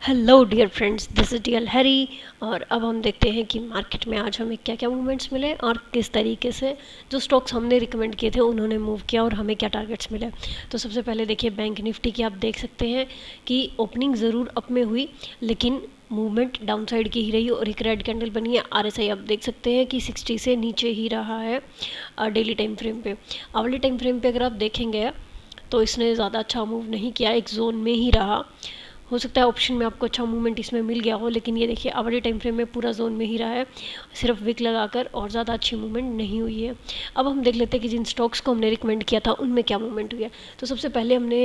Hello dear friends, this is dear Harry. और अब हम देखते हैं कि मार्केट में आज हमें क्या क्या मूवमेंट्स मिले और किस तरीके से जो स्टॉक्स हमने रिकमेंड किए थे उन्होंने मूव किया और हमें क्या टारगेट्स मिले। तो सबसे पहले देखिए बैंक निफ्टी की, आप देख सकते हैं कि ओपनिंग ज़रूर अप में हुई लेकिन मूवमेंट डाउन साइड की ही रही और एक रेड कैंडल बनी है। आरएसआई आप देख सकते हैं कि 60 से नीचे ही रहा है डेली टाइम फ्रेम पे। आवली टाइम फ्रेम पे अगर आप देखेंगे तो इसने ज़्यादा अच्छा मूव नहीं किया, एक जोन में ही रहा। हो सकता है ऑप्शन में आपको अच्छा मूवमेंट इसमें मिल गया हो, लेकिन ये देखिए आवली टाइम फ्रेम में पूरा जोन में ही रहा है, सिर्फ विक लगाकर, और ज़्यादा अच्छी मूवमेंट नहीं हुई है। अब हम देख लेते हैं कि जिन स्टॉक्स को हमने रिकमेंड किया था उनमें क्या मूवमेंट हुई है। तो सबसे पहले हमने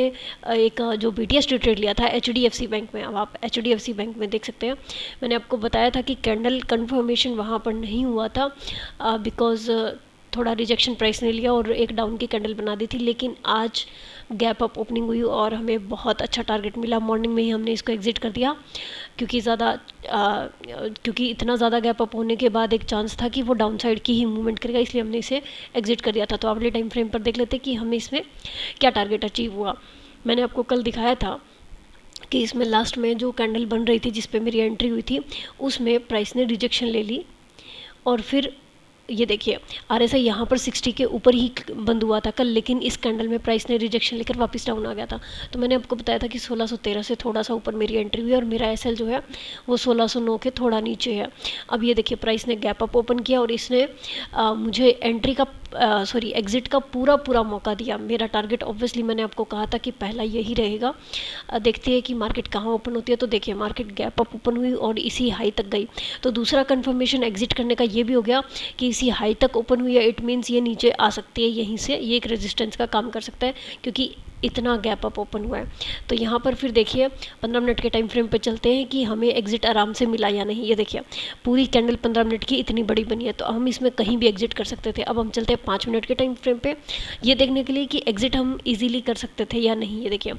एक जो BTS ट्रेड लिया था HDFC बैंक में। अब आप HDFC बैंक में देख सकते हैं, मैंने आपको बताया था कि कैंडल कन्फर्मेशन वहाँ पर नहीं हुआ था बिकॉज थोड़ा रिजेक्शन प्राइस ने लिया और एक डाउन की कैंडल बना दी थी, लेकिन आज गैप अप ओपनिंग हुई और हमें बहुत अच्छा टारगेट मिला। मॉर्निंग में ही हमने इसको एग्जिट कर दिया क्योंकि इतना ज़्यादा गैप अप होने के बाद एक चांस था कि वो डाउन साइड की ही मूवमेंट करेगा, इसलिए हमने इसे एग्जिट कर दिया था। तो अगले टाइम फ्रेम पर देख लेते कि हमें इसमें क्या टारगेट अचीव हुआ। मैंने आपको कल दिखाया था कि इसमें लास्ट में जो कैंडल बन रही थी जिसपे मेरी एंट्री हुई थी उसमें प्राइस ने रिजेक्शन ले ली और फिर ये देखिए RSI यहाँ पर 60 के ऊपर ही बंद हुआ था कल, लेकिन इस कैंडल में प्राइस ने रिजेक्शन लेकर वापस डाउन आ गया था। तो मैंने आपको बताया था कि 1613 से थोड़ा सा ऊपर मेरी एंट्री हुई और मेरा SL जो है वो 1609 के थोड़ा नीचे है। अब ये देखिए प्राइस ने गैप अप ओपन किया और इसने मुझे एंट्री का एग्जिट का पूरा मौका दिया। मेरा टारगेट ऑब्वियसली मैंने आपको कहा था कि पहला यही रहेगा। देखते हैं कि मार्केट कहाँ ओपन होती है। तो देखिए मार्केट गैप अप ओपन हुई और इसी हाई तक गई। तो दूसरा कंफर्मेशन एग्जिट करने का ये भी हो गया कि इसी हाई तक ओपन हुई है, इट मीन्स ये नीचे आ सकती है, यहीं से ये एक रेजिस्टेंस का काम कर सकता है क्योंकि इतना गैप अप ओपन हुआ है। तो यहाँ पर फिर देखिए 15 मिनट के टाइम फ्रेम पे चलते हैं कि हमें एग्जिट आराम से मिला या नहीं। ये देखिए पूरी कैंडल 15 मिनट की इतनी बड़ी बनी है, तो हम इसमें कहीं भी एग्जिट कर सकते थे। अब हम चलते हैं 5 मिनट के टाइम फ्रेम पे, ये देखने के लिए कि एग्जिट हम इजीली कर सकते थे या नहीं। ये देखिए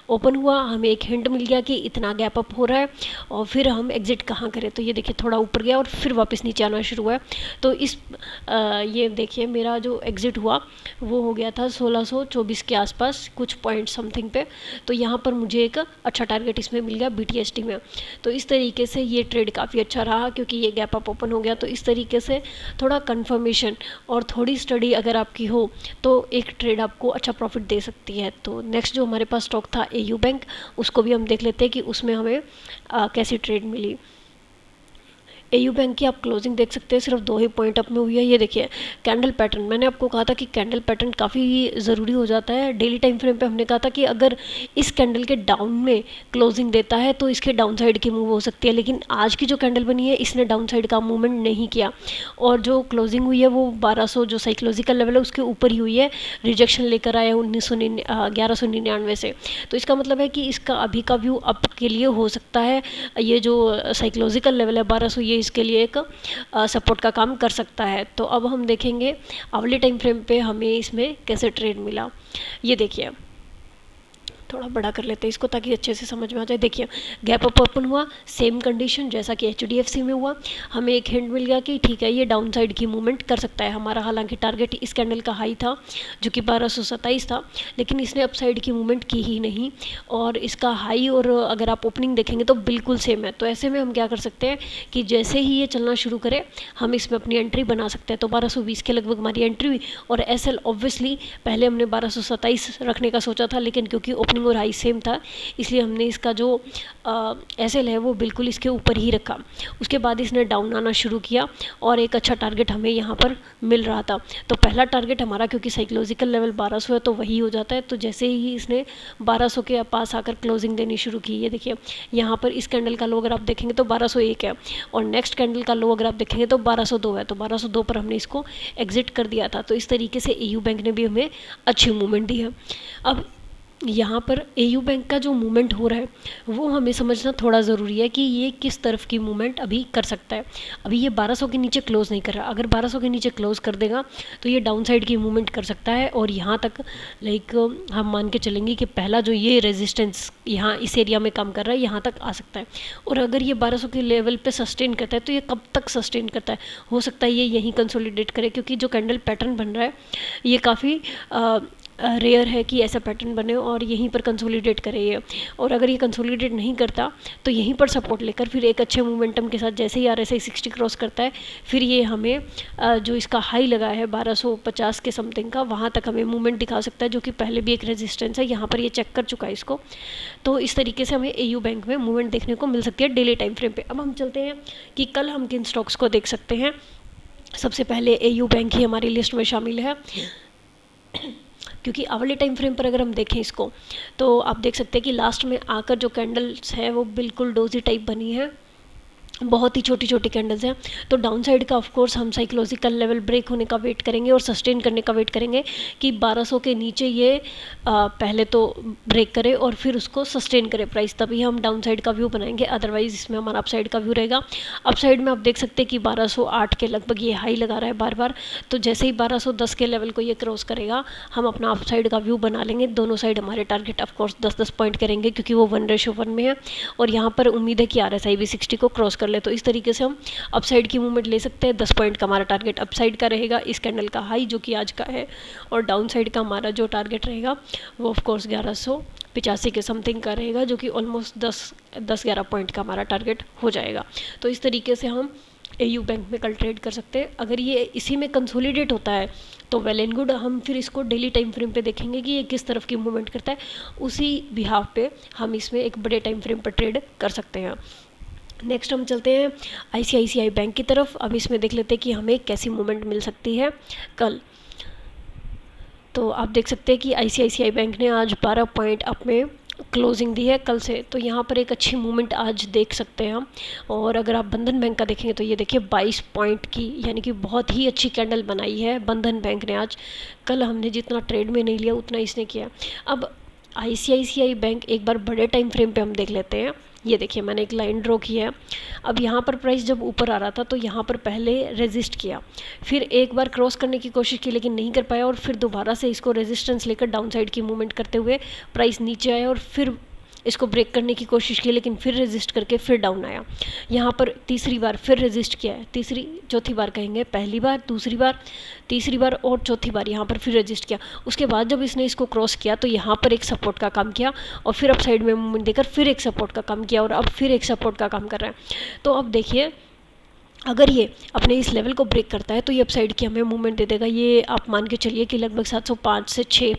ओपन हुआ, हमें एक हिंट मिल गया कि इतना गैप अप हो रहा है और फिर हम एग्जिट कहाँ करें। तो ये देखिए थोड़ा ऊपर गया और फिर वापस नीचे आना शुरू हुआ है। तो ये देखिए मेरा जो एग्जिट हुआ वो हो गया था 1624 के आसपास कुछ पॉइंट समथिंग पे। तो यहाँ पर मुझे एक अच्छा टारगेट इसमें मिल गया BTST में। तो इस तरीके से ये ट्रेड काफ़ी अच्छा रहा क्योंकि ये गैप अप ओपन हो गया। तो इस तरीके से थोड़ा कंफर्मेशन और थोड़ी स्टडी अगर आपकी हो तो एक ट्रेड आपको अच्छा प्रॉफिट दे सकती है। तो नेक्स्ट जो हमारे पास स्टॉक था AU बैंक, उसको भी हम देख लेते हैं कि उसमें हमें कैसी ट्रेड मिली। AU बैंक की आप क्लोजिंग देख सकते हैं, सिर्फ 2 ही पॉइंट अप में हुई है। ये देखिए कैंडल पैटर्न, मैंने आपको कहा था कि कैंडल पैटर्न काफ़ी ज़रूरी हो जाता है। डेली टाइम फ्रेम पे हमने कहा था कि अगर इस कैंडल के डाउन में क्लोजिंग देता है तो इसके डाउन साइड की मूव हो सकती है, लेकिन आज की जो कैंडल बनी है इसने डाउन साइड का मूवमेंट नहीं किया और जो क्लोजिंग हुई है वो 1200 जो साइकोलॉजिकल लेवल है उसके ऊपर ही हुई है। रिजेक्शन लेकर आया 1199 से। तो इसका मतलब है कि इसका अभी का व्यू अप के लिए हो सकता है। ये जो साइकोलॉजिकल लेवल है 1200, ये इसके लिए एक सपोर्ट का काम कर सकता है। तो अब हम देखेंगे अगले टाइम फ्रेम पे हमें इसमें कैसे ट्रेड मिला। ये देखिए थोड़ा बड़ा कर लेते हैं इसको ताकि अच्छे से समझ में आ जाए। देखिए गैप अप ओपन हुआ, सेम कंडीशन जैसा कि HDFC में हुआ। हमें एक हिंट मिल गया कि ठीक है ये डाउन साइड की मूवमेंट कर सकता है। हमारा हालांकि टारगेट इस कैंडल का हाई था जो कि 1227 था, लेकिन इसने अप साइड की मूवमेंट की ही नहीं और इसका हाई और अगर आप ओपनिंग देखेंगे तो बिल्कुल सेम है। तो ऐसे में हम क्या कर सकते हैं कि जैसे ही ये चलना शुरू करे हम इसमें अपनी एंट्री बना सकते हैं। तो 1220 के लगभग हमारी एंट्री हुई और SL ऑब्वियसली पहले हमने 1227 रखने का सोचा था, लेकिन क्योंकि ओपनिंग और हाई सेम था इसलिए हमने इसका जो SL है वो बिल्कुल इसके ऊपर ही रखा। उसके बाद इसने डाउन आना शुरू किया और एक अच्छा टारगेट हमें यहाँ पर मिल रहा था। तो पहला टारगेट हमारा क्योंकि साइकोलॉजिकल लेवल 1200 है तो वही हो जाता है। तो जैसे ही इसने 1200 के पास आकर क्लोजिंग देनी शुरू की, ये देखिए यहाँ पर इस कैंडल का लो अगर आप देखेंगे तो 1201 है और नेक्स्ट कैंडल का लो अगर आप देखेंगे तो 1202 है। तो 1202 पर हमने इसको एग्जिट कर दिया था। तो इस तरीके से AU बैंक ने भी हमें अच्छी मूवमेंट दी है। अब यहाँ पर AU बैंक का जो मूवमेंट हो रहा है वो हमें समझना थोड़ा ज़रूरी है कि ये किस तरफ की मूवमेंट अभी कर सकता है। अभी ये 1200 के नीचे क्लोज़ नहीं कर रहा, अगर 1200 के नीचे क्लोज़ कर देगा तो ये डाउन साइड की मूवमेंट कर सकता है और यहाँ तक लाइक हम मान के चलेंगे कि पहला जो ये रेजिस्टेंस यहाँ इस एरिया में काम कर रहा है यहाँ तक आ सकता है। और अगर ये 1200 के लेवल पे सस्टेन करता है तो ये कब तक सस्टेन करता है, हो सकता है ये यहीं कंसोलिडेट करे क्योंकि जो कैंडल पैटर्न बन रहा है ये काफ़ी रेयर है कि ऐसा पैटर्न बने और यहीं पर कंसोलिडेट करे ये। और अगर ये कंसोलिडेट नहीं करता तो यहीं पर सपोर्ट लेकर फिर एक अच्छे मोमेंटम के साथ जैसे ही RSI 60 क्रॉस करता है, फिर ये हमें जो इसका हाई लगा है 1250 के समथिंग का, वहाँ तक हमें मूवमेंट दिखा सकता है, जो कि पहले भी एक रेजिस्टेंस है, यहाँ पर ये चेक कर चुका है इसको। तो इस तरीके से हमें AU बैंक में मूवमेंट देखने को मिल सकती है डेली टाइम फ्रेम पे। अब हम चलते हैं कि कल हम किन स्टॉक्स को देख सकते हैं। सबसे पहले AU बैंक ही हमारी लिस्ट में शामिल है, क्योंकि आवरली टाइम फ्रेम पर अगर हम देखें इसको तो आप देख सकते हैं कि लास्ट में आकर जो कैंडल्स है वो बिल्कुल डोजी टाइप बनी है, बहुत ही छोटी छोटी कैंडल्स हैं। तो डाउन साइड का ऑफ कोर्स हम साइकोलॉजिकल लेवल ब्रेक होने का वेट करेंगे और सस्टेन करने का वेट करेंगे कि 1200 के नीचे ये पहले तो ब्रेक करे और फिर उसको सस्टेन करे प्राइस, तभी हम डाउन साइड का व्यू बनाएंगे। अदरवाइज इसमें हमारा अप साइड का व्यू रहेगा। अप साइड में आप देख सकते हैं कि 1208 के लगभग ये हाई लगा रहा है बार बार, तो जैसे ही 1210 के लेवल को ये क्रॉस करेगा हम अपना अप साइड का व्यू बना लेंगे। दोनों साइड हमारे टारगेट ऑफ कोर्स 10-10 पॉइंट करेंगे, क्योंकि वो 1:1 में है और यहाँ पर उम्मीद है कि RSI भी 60 को क्रॉस कर ले। तो इस तरीके से हम अपसाइड की मूवमेंट ले सकते हैं। 10 पॉइंट का हमारा टारगेट अपसाइड का रहेगा इस कैंडल का हाई जो कि आज का है, और डाउन साइड का हमारा जो टारगेट रहेगा वो ऑफ कोर्स 1185 के समथिंग का रहेगा, जो कि ऑलमोस्ट 10-11 पॉइंट का हमारा टारगेट हो जाएगा। तो इस तरीके से हम AU बैंक में कल ट्रेड कर सकते हैं। अगर ये इसी में कंसोलिडेट होता है तो वेल एंड गुड, हम फिर इसको डेली टाइम फ्रेम पे देखेंगे कि ये किस तरफ की मूवमेंट करता है, उसी बिहाफ पे हम इसमें एक बड़े टाइम फ्रेम पर ट्रेड कर सकते हैं। नेक्स्ट हम चलते हैं ICICI बैंक की तरफ। अब इसमें देख लेते हैं कि हमें कैसी मूवमेंट मिल सकती है कल। तो आप देख सकते हैं कि ICICI बैंक ने आज 12 पॉइंट अप में क्लोजिंग दी है कल से, तो यहाँ पर एक अच्छी मूवमेंट आज देख सकते हैं हम। और अगर आप बंधन बैंक का देखेंगे तो ये देखिए 22 पॉइंट की, यानी कि बहुत ही अच्छी कैंडल बनाई है बंधन बैंक ने आज। कल हमने जितना ट्रेड में नहीं लिया उतना इसने किया। अब ICICI बैंक एक बार बड़े टाइम फ्रेम पे हम देख लेते हैं। ये देखिए मैंने एक लाइन ड्रॉ की है। अब यहाँ पर प्राइस जब ऊपर आ रहा था तो यहाँ पर पहले रेजिस्ट किया, फिर एक बार क्रॉस करने की कोशिश की लेकिन नहीं कर पाया, और फिर दोबारा से इसको रेजिस्टेंस लेकर डाउन साइड की मूवमेंट करते हुए प्राइस नीचे आया और फिर इसको ब्रेक करने की कोशिश की लेकिन फिर रेजिस्ट करके फिर डाउन आया। यहाँ पर तीसरी बार फिर रेजिस्ट किया है, चौथी बार कहेंगे, पहली बार, दूसरी बार, तीसरी बार और चौथी बार यहाँ पर फिर रेजिस्ट किया। उसके बाद जब इसने इसको क्रॉस किया तो यहाँ पर एक सपोर्ट का काम किया और फिर अप साइड में मूवमेंट देकर फिर एक सपोर्ट का काम किया और अब फिर एक सपोर्ट का काम कर रहा है। तो अब देखिए अगर ये अपने इस लेवल को ब्रेक करता है तो ये अपसाइड की हमें मूवमेंट दे देगा। ये आप मान के चलिए कि लगभग 705 से 6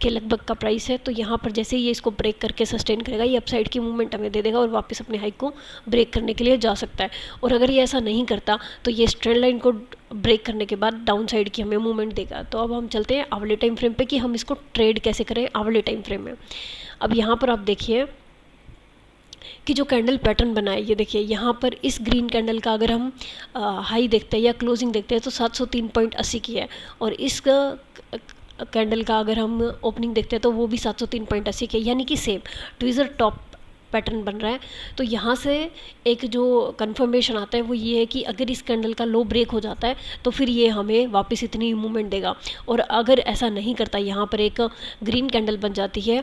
के लगभग का प्राइस है। तो यहाँ पर जैसे ये इसको ब्रेक करके सस्टेन करेगा ये अपसाइड की मूवमेंट हमें दे देगा और वापस अपने हाइक को ब्रेक करने के लिए जा सकता है। और अगर ये ऐसा नहीं करता तो ये ट्रेंड लाइन को ब्रेक करने के बाद डाउन साइड की हमें मूवमेंट देगा। तो अब हम चलते हैं आवले टाइम फ्रेम पे कि हम इसको ट्रेड कैसे करें आवले टाइम फ्रेम में। अब यहाँ पर आप देखिए कि जो कैंडल पैटर्न बना है, ये देखिए यहाँ पर इस ग्रीन कैंडल का अगर हम हाई देखते हैं या क्लोजिंग देखते हैं तो 703.80 की है, और इस कैंडल का अगर हम ओपनिंग देखते हैं तो वो भी 703.80 की है, यानी कि सेम ट्विज़र टॉप पैटर्न बन रहा है। तो यहाँ से एक जो कंफर्मेशन आता है वो ये है कि अगर इस कैंडल का लो ब्रेक हो जाता है तो फिर ये हमें वापस इतनी मूवमेंट देगा, और अगर ऐसा नहीं करता, यहाँ पर एक ग्रीन कैंडल बन जाती है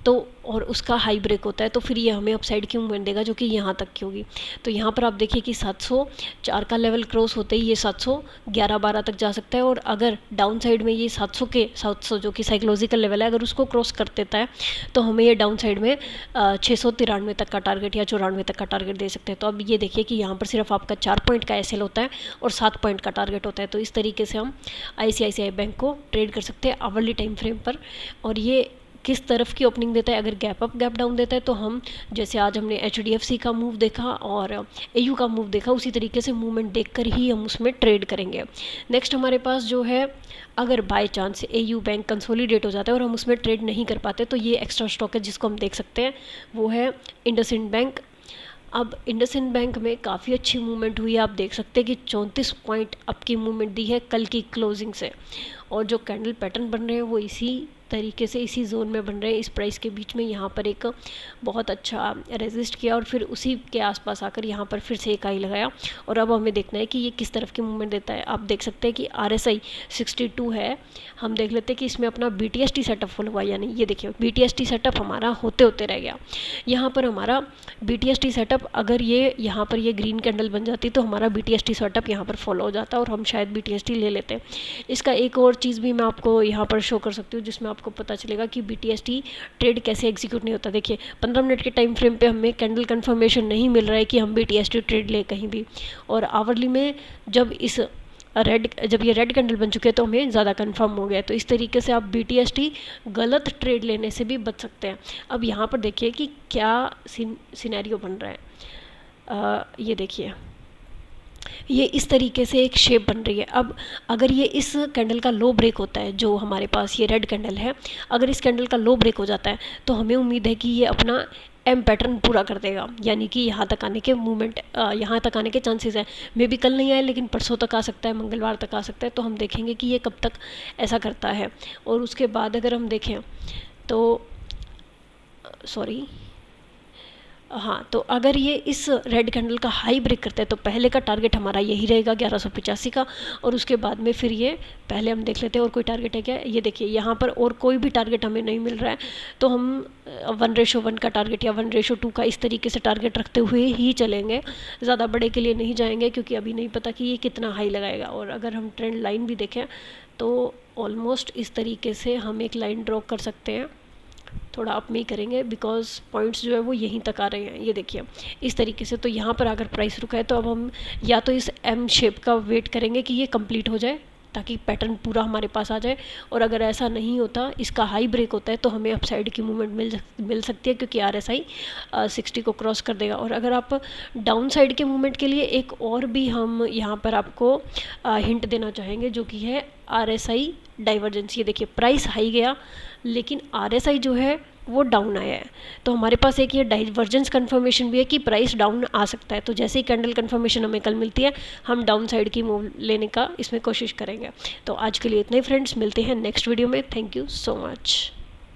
तो और उसका हाई ब्रेक होता है तो फिर ये हमें अपसाइड की मूवमेंट देगा जो कि यहाँ तक की होगी। तो यहाँ पर आप देखिए कि 704 का लेवल क्रॉस होते ही ये 711-12 तक जा सकता है, और अगर डाउन साइड में ये 700 जो कि साइकोलॉजिकल लेवल है अगर उसको क्रॉस कर देता है तो हमें ये डाउन साइड में 693 तक का टारगेट या 94 तक का टारगेट दे सकते हैं। तो अब ये देखिए कि यहाँ पर सिर्फ आपका 4 पॉइंट का SL होता है और 7 पॉइंट का टारगेट होता है। तो इस तरीके से हम ICICI बैंक को ट्रेड कर सकते हैं आवरली टाइम फ्रेम पर। और ये किस तरफ की ओपनिंग देता है, अगर गैप अप गैप डाउन देता है तो हम जैसे आज हमने HDFC का मूव देखा और AU का मूव देखा उसी तरीके से मूवमेंट देखकर ही हम उसमें ट्रेड करेंगे। नेक्स्ट हमारे पास जो है, अगर by chance AU bank consolidate हो जाता है और हम उसमें ट्रेड नहीं कर पाते तो ये एक्स्ट्रा स्टॉक है जिसको हम देख सकते हैं, वो है इंडसइंड बैंक। अब इंडसइंड बैंक में काफ़ी अच्छी मूवमेंट हुई है, आप देख सकते हैं कि 34 पॉइंट अप की मूवमेंट दी है कल की क्लोजिंग से, और जो कैंडल पैटर्न बन रहे हैं वो इसी तरीके से इसी जोन में बन रहे हैं, इस प्राइस के बीच में। यहाँ पर एक बहुत अच्छा रेजिस्ट किया और फिर उसी के आसपास आकर यहाँ पर फिर से एक हाई लगाया, और अब हमें देखना है कि ये किस तरफ की मूवमेंट देता है। आप देख सकते हैं कि RSI 62 है। हम देख लेते हैं कि इसमें अपना BTST सेटअप फॉलो हुआ, यानी ये देखिए BTST सेटअप हमारा होते होते रह गया। यहाँ पर हमारा BTST सेटअप, अगर ये यहाँ पर ये ग्रीन कैंडल बन जाती तो हमारा BTST सेटअप यहाँ पर फॉलो हो जाता और हम शायद BTST ले लेते। इसका एक और चीज़ भी मैं आपको यहाँ पर शो कर सकती हूँ जिसमें आपको पता चलेगा कि BTST ट्रेड कैसे एग्जीक्यूट नहीं होता। देखिए 15 मिनट के टाइम फ्रेम पे हमें कैंडल कंफर्मेशन नहीं मिल रहा है कि हम BTST ट्रेड ले कहीं भी, और आवरली में जब ये रेड कैंडल बन चुके हैं तो हमें ज़्यादा कंफर्म हो गया है। तो इस तरीके से आप BTST गलत ट्रेड लेने से भी बच सकते हैं। अब यहाँ पर देखिए कि क्या सिनेरियो बन रहा है। ये देखिए, ये इस तरीके से एक शेप बन रही है। अब अगर ये इस कैंडल का लो ब्रेक होता है, जो हमारे पास ये रेड कैंडल है, अगर इस कैंडल का लो ब्रेक हो जाता है तो हमें उम्मीद है कि ये अपना एम पैटर्न पूरा कर देगा, यानी कि यहाँ तक आने के यहाँ तक आने के चांसेस है। मे बी कल नहीं आए लेकिन परसों तक आ सकता है, मंगलवार तक आ सकता है। तो हम देखेंगे कि ये कब तक ऐसा करता है। और उसके बाद अगर हम देखें तो हाँ, तो अगर ये इस रेड कैंडल का हाई ब्रेक करते हैं तो पहले का टारगेट हमारा यही रहेगा 1185 का। और उसके बाद में फिर ये पहले हम देख लेते हैं और कोई टारगेट है क्या। ये देखिए यहाँ पर और कोई भी टारगेट हमें नहीं मिल रहा है, तो हम 1:1 का टारगेट या 1:2 का इस तरीके से टारगेट रखते हुए ही चलेंगे, ज़्यादा बड़े के लिए नहीं जाएंगे, क्योंकि अभी नहीं पता कि ये कितना हाई लगाएगा। और अगर हम ट्रेंड लाइन भी देखें तो ऑलमोस्ट इस तरीके से हम एक लाइन ड्रॉ कर सकते हैं। थोड़ा अप में ही करेंगे बिकॉज पॉइंट्स जो है वो यहीं तक आ रहे हैं। ये देखिए इस तरीके से। तो यहाँ पर अगर प्राइस रुका है तो अब हम या तो इस एम शेप का वेट करेंगे कि ये कंप्लीट हो जाए ताकि पैटर्न पूरा हमारे पास आ जाए, और अगर ऐसा नहीं होता, इसका हाई ब्रेक होता है, तो हमें अपसाइड की मूवमेंट मिल सकती है, क्योंकि RSI 60 को क्रॉस कर देगा। और अगर आप डाउन साइड के मूवमेंट के लिए एक और भी हम यहाँ पर आपको हिंट देना चाहेंगे, जो कि है RSI डाइवर्जेंस। ये देखिए प्राइस हाई गया लेकिन RSI जो है वो डाउन आया है, तो हमारे पास एक ये डाइवर्जेंस कंफर्मेशन भी है कि प्राइस डाउन आ सकता है। तो जैसे ही कैंडल कंफर्मेशन हमें कल मिलती है, हम डाउन साइड की मूव लेने का इसमें कोशिश करेंगे। तो आज के लिए इतना ही फ्रेंड्स, मिलते हैं नेक्स्ट वीडियो में। Thank you so much.